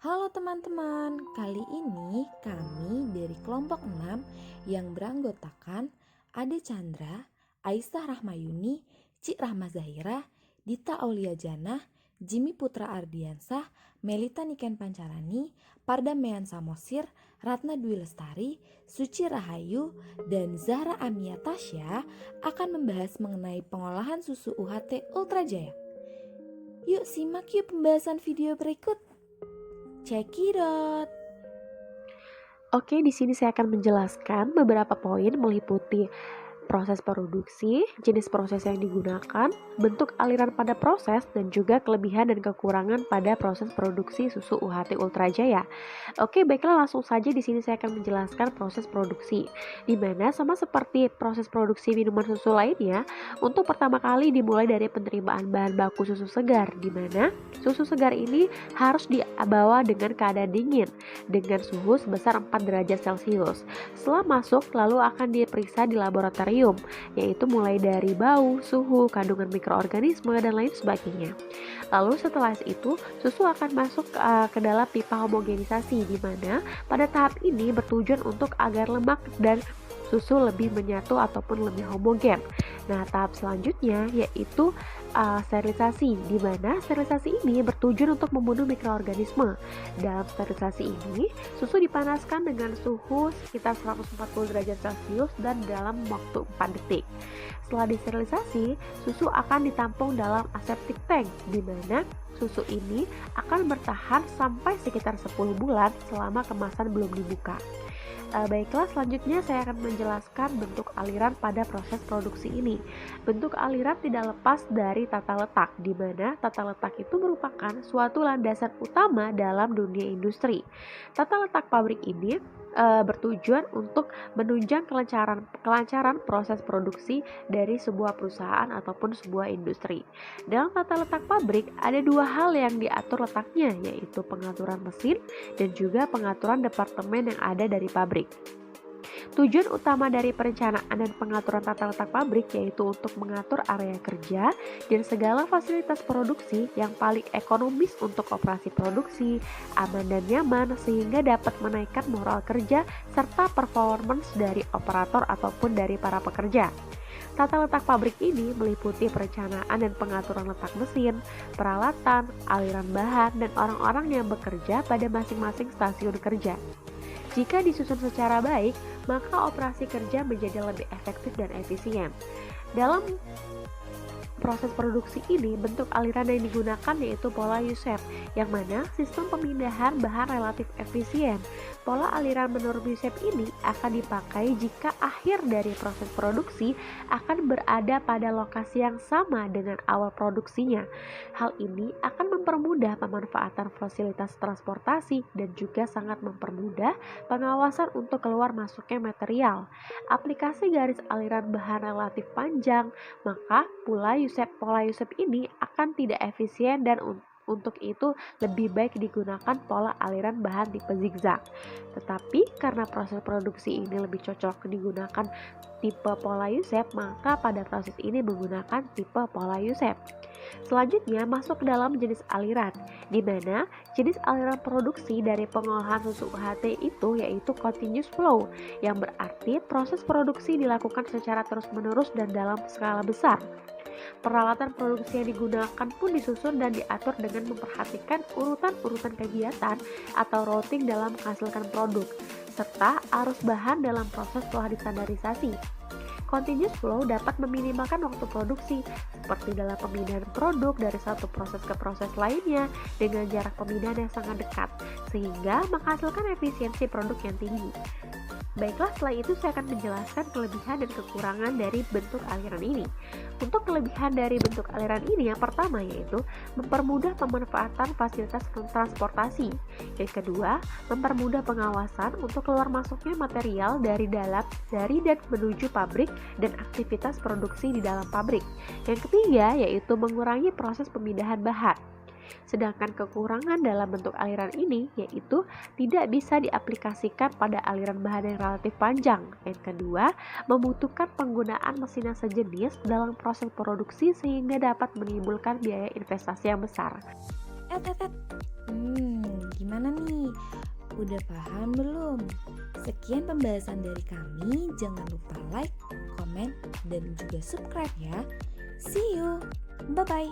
Halo teman-teman, kali ini kami dari kelompok 6 yang beranggotakan Ade Chandra, Aisyah Rahmayuni, Cik Rahma Zahira, Dita Aulia Janah, Jimmy Putra Ardiansah, Melita Niken Pancarani, Pardamean Samosir, Ratna Dwi Lestari, Suci Rahayu, dan Zahra Amia Tasya akan membahas mengenai pengolahan susu UHT Ultra Jaya. Yuk simak yuk pembahasan video berikut. Check it out. Oke, di sini saya akan menjelaskan beberapa poin meliputi proses produksi, jenis proses yang digunakan, bentuk aliran pada proses, dan juga kelebihan dan kekurangan pada proses produksi susu UHT Ultra Jaya. Oke, baiklah langsung saja di sini saya akan menjelaskan proses produksi. Di mana sama seperti proses produksi minuman susu lainnya, untuk pertama kali dimulai dari penerimaan bahan baku susu segar, di mana susu segar ini harus dibawa dengan keadaan dingin dengan suhu sebesar 4 derajat Celcius. Setelah masuk, lalu akan diperiksa di laboratorium, yaitu mulai dari bau, suhu, kandungan mikroorganisme, dan lain sebagainya. Lalu setelah itu, susu akan masuk ke dalam pipa homogenisasi, di mana pada tahap ini bertujuan untuk agar lemak dan susu lebih menyatu ataupun lebih homogen. Nah, tahap selanjutnya yaitu sterilisasi, di mana sterilisasi ini bertujuan untuk membunuh mikroorganisme. Dalam sterilisasi ini, susu dipanaskan dengan suhu sekitar 140 derajat Celcius dan dalam waktu 4 detik. Setelah disterilisasi, susu akan ditampung dalam aseptic tank, di mana susu ini akan bertahan sampai sekitar 10 bulan selama kemasan belum dibuka. Baiklah, selanjutnya saya akan menjelaskan bentuk aliran pada proses produksi ini. Bentuk aliran tidak lepas dari tata letak, di mana tata letak itu merupakan suatu landasan utama dalam dunia industri. Tata letak pabrik ini bertujuan untuk menunjang kelancaran proses produksi dari sebuah perusahaan ataupun sebuah industri. Dalam tata letak pabrik ada dua hal yang diatur letaknya, yaitu pengaturan mesin dan juga pengaturan departemen yang ada dari pabrik. Tujuan utama dari perencanaan dan pengaturan tata letak pabrik yaitu untuk mengatur area kerja dan segala fasilitas produksi yang paling ekonomis untuk operasi produksi, aman dan nyaman, sehingga dapat menaikkan moral kerja serta performance dari operator ataupun dari para pekerja. Tata letak pabrik ini meliputi perencanaan dan pengaturan letak mesin, peralatan, aliran bahan, dan orang-orang yang bekerja pada masing-masing stasiun kerja. Jika disusun secara baik, maka operasi kerja menjadi lebih efektif dan efisien. Dalam proses produksi ini, bentuk aliran yang digunakan yaitu pola Youssef, yang mana sistem pemindahan bahan relatif efisien. Pola aliran menurut Youssef ini akan dipakai jika akhir dari proses produksi akan berada pada lokasi yang sama dengan awal produksinya. Hal ini akan mempermudah pemanfaatan fasilitas transportasi dan juga sangat mempermudah pengawasan untuk keluar masuknya material. Aplikasi garis aliran bahan relatif panjang, maka pola Youssef ini akan tidak efisien dan untuk itu lebih baik digunakan pola aliran bahan tipe zigzag. Tetapi karena proses produksi ini lebih cocok digunakan tipe pola Youssef, maka pada proses ini menggunakan tipe pola Youssef. Selanjutnya masuk ke dalam jenis aliran, di mana jenis aliran produksi dari pengolahan susu UHT itu yaitu continuous flow, yang berarti proses produksi dilakukan secara terus-menerus dan dalam skala besar. Peralatan produksi yang digunakan pun disusun dan diatur dengan memperhatikan urutan-urutan kegiatan atau routing dalam menghasilkan produk, serta arus bahan dalam proses telah distandarisasi. Continuous flow dapat meminimalkan waktu produksi, seperti dalam pemindahan produk dari satu proses ke proses lainnya dengan jarak pemindahan yang sangat dekat, sehingga menghasilkan efisiensi produk yang tinggi. Baiklah, setelah itu saya akan menjelaskan kelebihan dan kekurangan dari bentuk aliran ini. Untuk kelebihan dari bentuk aliran ini, yang pertama yaitu mempermudah pemanfaatan fasilitas transportasi. Yang kedua, mempermudah pengawasan untuk keluar masuknya material dari dan menuju pabrik dan aktivitas produksi di dalam pabrik. Yang ketiga, yaitu mengurangi proses pemindahan bahan. Sedangkan kekurangan dalam bentuk aliran ini yaitu tidak bisa diaplikasikan pada aliran bahan yang relatif panjang. Yang kedua, membutuhkan penggunaan mesin yang sejenis dalam proses produksi sehingga dapat menimbulkan biaya investasi yang besar. Gimana Gimana nih? Udah paham belum? Sekian pembahasan dari kami. Jangan lupa like, komen, dan juga subscribe ya. See you. Bye-bye.